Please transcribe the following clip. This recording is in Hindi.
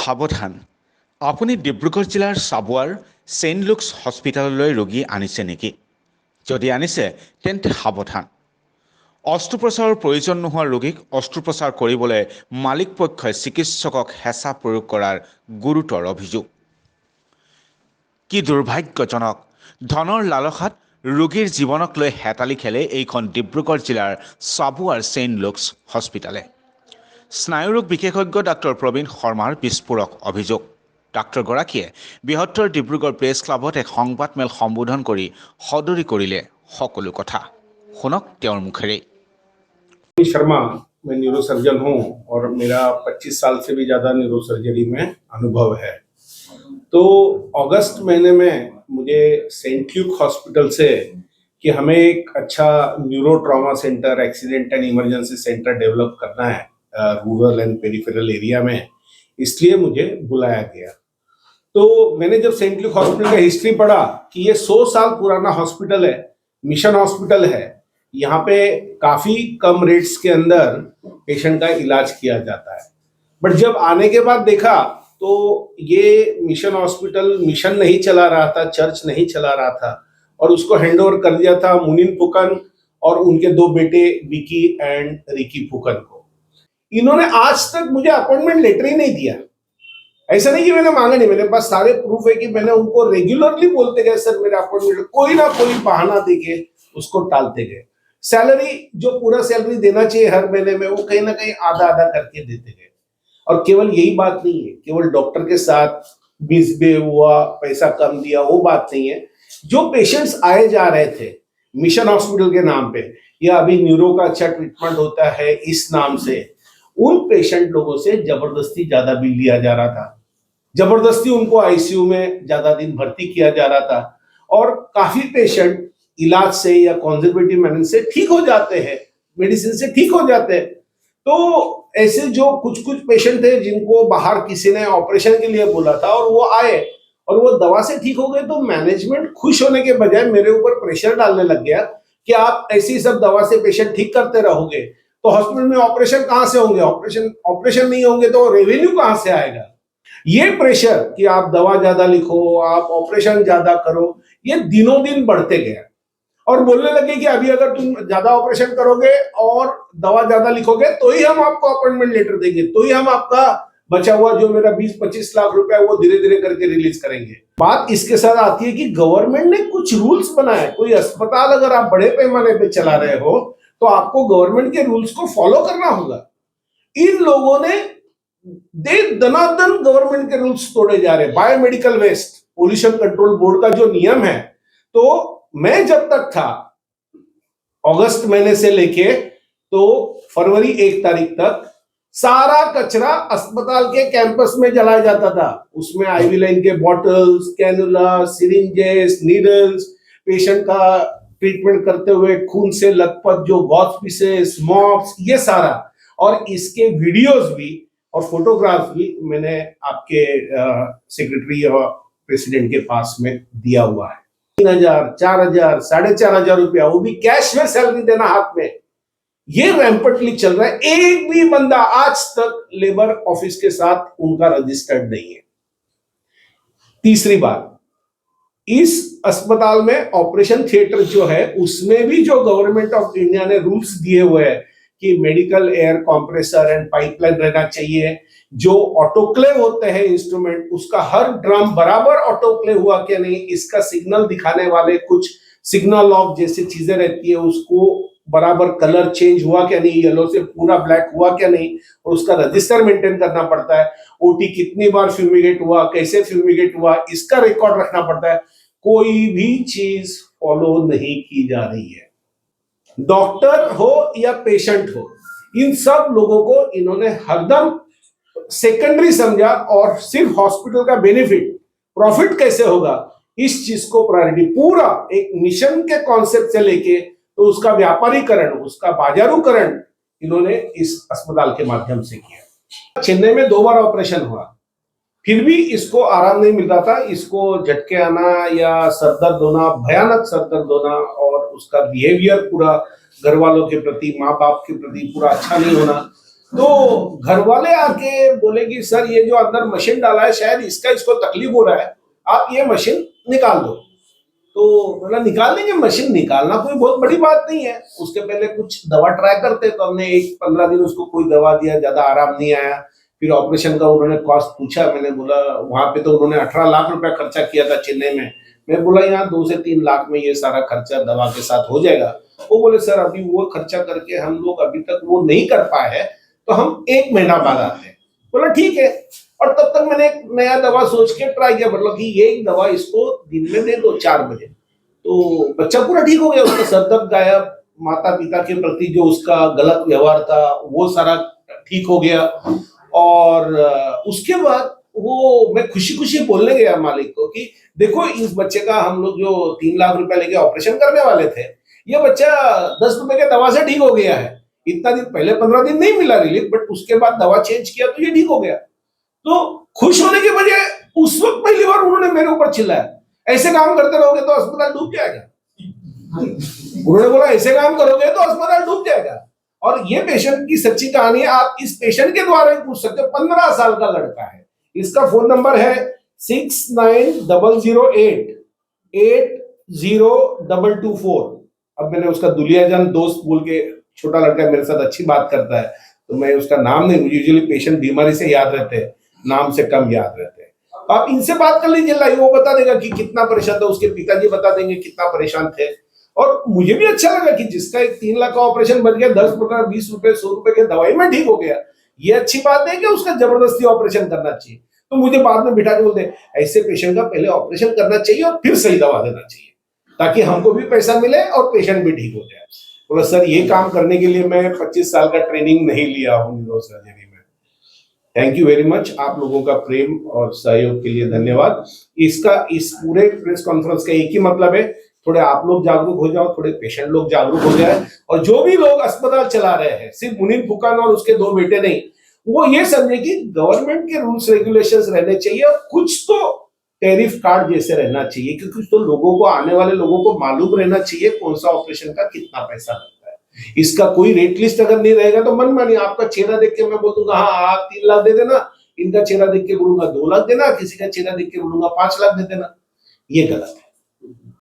সাৱধান আপুনি ডিব্ৰুগড় জিলাৰ চাবুৱাৰ ছেইণ্ট লুকছ হস্পিটেললৈ ৰোগী আনিছে নেকি? যদি আনিছে তেন্তে সাৱধান। অস্ত্ৰোপচাৰৰ প্ৰয়োজন নোহোৱা ৰোগীক অস্ত্ৰোপচাৰ কৰিবলৈ মালিক পক্ষই চিকিৎসকক হেঁচা প্ৰয়োগ কৰাৰ গুৰুতৰ অভিযোগ। কি দুৰ্ভাগ্যজনক! ধনৰ লালসাত ৰোগীৰ জীৱনক লৈ হেতালি খেলে এইখন ডিব্ৰুগড় জিলাৰ চাবুৱাৰ ছেইণ্ট লুকছ হস্পিটেলে। স্নায়ুৰোগ বিশেষজ্ঞ ডাক্তৰ প্ৰবীণ শৰ্মাৰ বিস্ফোৰক অভিযোগ। ডাক্তৰগৰাকীয়ে বৃহত্তৰ ডিব্ৰুগড় প্ৰেছ ক্লাবত এক সংবাদমেল সম্বোধন কৰি সদৰি কৰিলে সকলো কথা। শুনক তেওঁৰ মুখেৰে। शर्मा, मैं न्यूरोसर्जन हूं और मेरा 25 साल से भी ज्यादा न्यूरोसर्जरी में अनुभव है। तो अगस्त महीने में मुझे सेंट ल्यूक हॉस्पिटल से कि हमें एक अच्छा neuro trauma centre, accident and emergency centre develop करना है रूरल एंड पेरिफेरल एरिया में, इसलिए मुझे बुलाया गया। तो मैंने जब सेंट ल्यूक हॉस्पिटल का हिस्ट्री पढ़ा कि ये 100 साल पुराना हॉस्पिटल है, मिशन हॉस्पिटल है, यहाँ पे काफी कम रेट्स के अंदर पेशेंट का इलाज किया जाता है। बट जब आने के बाद देखा तो ये मिशन हॉस्पिटल मिशन नहीं चला रहा था, चर्च नहीं चला रहा था, और उसको हैंड ओवर कर दिया था मुनिन फुकन और उनके 2 बेटे विकी एंड रिकी फुकन को। इन्होंने आज तक मुझे अपॉइंटमेंट लेटर ही नहीं दिया। ऐसा नहीं कि मैंने मांगा नहीं, मेरे पास सारे प्रूफ है कि मैंने उनको रेगुलरली बोलते गए सर मेरे अपॉइंटमेंट, कोई ना कोई बहाना देके उसको टालते गए। सैलरी जो पूरा सैलरी देना चाहिए हर महीने में, वो कहीं ना कहीं आधा आधा करके देते गए। और केवल यही बात नहीं है, केवल डॉक्टर के साथ मिसबिहेव हुआ, पैसा कम दिया, वो बात नहीं है। जो पेशेंट्स आए जा रहे थे मिशन हॉस्पिटल के नाम पे, या अभी न्यूरो का अच्छा ट्रीटमेंट होता है इस नाम से, उन पेशेंट लोगों से जबरदस्ती ज्यादा बिल लिया जा रहा था, जबरदस्ती उनको आईसीयू में ज्यादा दिन भर्ती किया जा रहा था। और काफी पेशेंट इलाज से या कंजर्वेटिव मेथड से ठीक हो जाते हैं, मेडिसिन से ठीक हो जाते हैं। तो ऐसे जो कुछ पेशेंट थे जिनको बाहर किसी ने ऑपरेशन के लिए बोला था और वो आए और वो दवा से ठीक हो गए, तो मैनेजमेंट खुश होने के बजाय मेरे ऊपर प्रेशर डालने लग गया कि आप ऐसी सब दवा से पेशेंट ठीक करते रहोगे तो हॉस्पिटल में ऑपरेशन कहां से होंगे, ऑपरेशन नहीं होंगे तो रेवेन्यू कहां से आएगा। ये प्रेशर कि आप दवा ज्यादा लिखो, आप ऑपरेशन ज्यादा करो, ये दिनों दिन बढ़ते गया। और बोलने लगे कि अभी अगर तुम ज्यादा ऑपरेशन करोगे और दवा ज्यादा लिखोगे तो ही हम आपको अपॉइंटमेंट लेटर देंगे, तो ही हम आपका बचा हुआ जो मेरा 20-25 लाख रुपया वो धीरे धीरे करके रिलीज करेंगे। बात इसके साथ आती है कि गवर्नमेंट ने कुछ रूल्स बनाए। कोई अस्पताल अगर आप बड़े पैमाने पे चला रहे हो तो आपको गवर्नमेंट के रूल्स को फॉलो करना होगा। इन लोगों ने दनादन गवर्नमेंट के रूल्स तोड़े जा रहे। Biomedical waste pollution control board का जो नियम है, तो मैं जब तक था अगस्त महीने से लेके तो फरवरी 1 तारीख तक सारा कचरा अस्पताल के कैंपस में जलाया जाता था। उसमें आईवी लाइन के bottles, cannula, syringes, needles, patient का ट्रीटमेंट करते हुए खून से लथपथ जो गॉथ पीसेस, मॉप्स, ये सारा। और इसके वीडियोस भी और फोटोग्राफ भी मैंने आपके सेक्रेटरी और प्रेसिडेंट के पास में दिया हुआ है। 3,000, 4,000, 4,500 रुपया, वो भी कैश में सैलरी देना हाथ में, ये रैंपटली चल रहा है। एक भी बंदा आज तक लेबर ऑफिस के साथ उनका रजिस्टर्ड नहीं है। तीसरी बात, इस अस्पताल में ऑपरेशन थिएटर जो है उसमें भी जो गवर्नमेंट ऑफ इंडिया ने रूल्स दिए हुए हैं कि medical air compressor and pipeline रहना चाहिए, जो ऑटोक्लेव होते हैं इंस्ट्रूमेंट, उसका हर ड्रम बराबर ऑटोक्लेव हुआ क्या नहीं, इसका सिग्नल दिखाने वाले कुछ सिग्नल लॉक जैसी चीजें रहती है, उसको बराबर कलर चेंज हुआ क्या नहीं, येलो से पूरा ब्लैक हुआ क्या नहीं, और उसका रजिस्टर मेंटेन करना पड़ता है। ओटी कितनी बार फ्यूमिगेट हुआ, कैसे फ्यूमिगेट हुआ, इसका रिकॉर्ड रखना पड़ता है। कोई भी चीज फॉलो नहीं की जा रही है। डॉक्टर हो या पेशेंट हो, इन सब लोगों को इन्होंने हरदम सेकेंडरी समझा और सिर्फ हॉस्पिटल का बेनिफिट, प्रॉफिट कैसे होगा, इस चीज को प्रायोरिटी, पूरा एक मिशन के कॉन्सेप्ट से लेके तो उसका व्यापारीकरण, उसका बाजारूकरण इन्होंने इस अस्पताल के माध्यम से किया। चेन्नई में 2 बार ऑपरेशन हुआ, फिर भी इसको आराम नहीं मिल रहा था। इसको झटके आना या सरदर्द होना, भयानक सरदर्द होना, और उसका बिहेवियर पूरा घर वालों के प्रति, माँ बाप के प्रति पूरा अच्छा नहीं होना। तो घर वाले आके बोले कि सर ये जो अंदर मशीन डाला है शायद इसको तकलीफ हो रहा है, आप ये मशीन निकाल दो। तो बोला निकाल लेंगे, मशीन निकालना कोई बहुत बड़ी बात नहीं है। उसके पहले कुछ दवा ट्राई करते, तो हमने 15 दिन उसको कोई दवा दिया, ज्यादा आराम नहीं आया। फिर ऑपरेशन का उन्होंने कॉस्ट पूछा, मैंने बोला वहां पे तो उन्होंने 18 लाख रुपया खर्चा किया था चेन्नई में। मैं बोला यहाँ 2 से 3 लाख में ये सारा खर्चा दवा के साथ हो जाएगा। वो बोले सर अभी वो खर्चा करके हम लोग अभी तक वो नहीं कर पाए हैं, तो हम 1 महीना बाद आते हैं। बोला ठीक है। और तब तक मैंने एक नया दवा सोच के ट्राई किया, मतलब कि ये एक दवा इसको दिन में दे दो 4 बजे। तो बच्चा पूरा ठीक हो गया, उसका सर दर्द गायब, माता पिता के प्रति जो उसका गलत व्यवहार था वो सारा ठीक हो गया। और उसके बाद वो मैं खुशी खुशी बोलने गया मालिक को कि देखो इस बच्चे का हम लोग जो 3 लाख रुपया लेके ऑपरेशन करने वाले थे, ये बच्चा 10 रुपए के दवा से ठीक हो गया है। इतना दिन पहले 15 दिन नहीं मिला रिलीफ, बट उसके बाद दवा चेंज किया तो ये ठीक हो गया। तो खुश होने के बजाय उस वक्त पहली बार उन्होंने मेरे ऊपर चिल्लाया, ऐसे काम करते रहोगे तो अस्पताल डूब जाएगा। उन्होंने बोला ऐसे काम करोगे तो अस्पताल डूब जाएगा। और ये पेशेंट की सच्ची कहानी है, आप इस पेशेंट के द्वारा ही पूछ सकते हो। 15 साल का लड़का है, इसका फोन नंबर है 6900880224। अब मैंने उसका दुलियाजान दोस्त बोल के, छोटा लड़का मेरे साथ अच्छी बात करता है, तो मैं उसका नाम नहीं, यूजुअली पेशेंट बीमारी से याद रहते हैं, नाम से कम याद रहते हैं। आप इनसे बात कर लीजिए, लाइव वो बता देगा कि कितना परेशान था, उसके पिताजी बता देंगे कितना परेशान थे। और मुझे भी अच्छा लगा कि जिसका एक 3 लाख का ऑपरेशन बन गया, 10, 15, 20 रुपए 100 रुपए की दवाई में ठीक हो गया, ये अच्छी बात है कि उसका जबरदस्ती ऑपरेशन करना चाहिए। तो मुझे बाद में बिठा के बोलते ऐसे पेशेंट का पहले ऑपरेशन करना चाहिए और फिर सही दवा देना चाहिए, ताकि हमको भी पैसा मिले और पेशेंट भी ठीक हो जाए। बोला सर ये काम करने के लिए मैं 25 साल का ट्रेनिंग नहीं लिया हूँ न्यूरोसर्जरी में। थैंक यू वेरी मच, आप लोगों का प्रेम और सहयोग के लिए धन्यवाद। इस पूरे प्रेस कॉन्फ्रेंस का एक ही मतलब है, थोड़े आप लोग जागरूक हो जाओ, थोड़े पेशेंट लोग जागरूक हो जाए, और जो भी लोग अस्पताल चला रहे हैं, सिर्फ मुनीर फुकान और उसके 2 बेटे नहीं, वो ये समझे कि गवर्नमेंट के रूल्स रेगुलेशंस रहने चाहिए और कुछ तो टैरिफ कार्ड जैसे रहना चाहिए, क्योंकि तो लोगों को, आने वाले लोगों को मालूम रहना चाहिए कौन सा ऑपरेशन का कितना पैसा लगता है। इसका कोई रेट लिस्ट अगर नहीं रहेगा तो मन मानिए आपका चेहरा देख के मैं बोल दूंगा हाँ आप 3 लाख दे देना, इनका चेहरा देख के बोलूंगा 2 लाख देना, किसी का चेहरा देख के बोलूंगा 5 लाख दे देना, ये गलत है।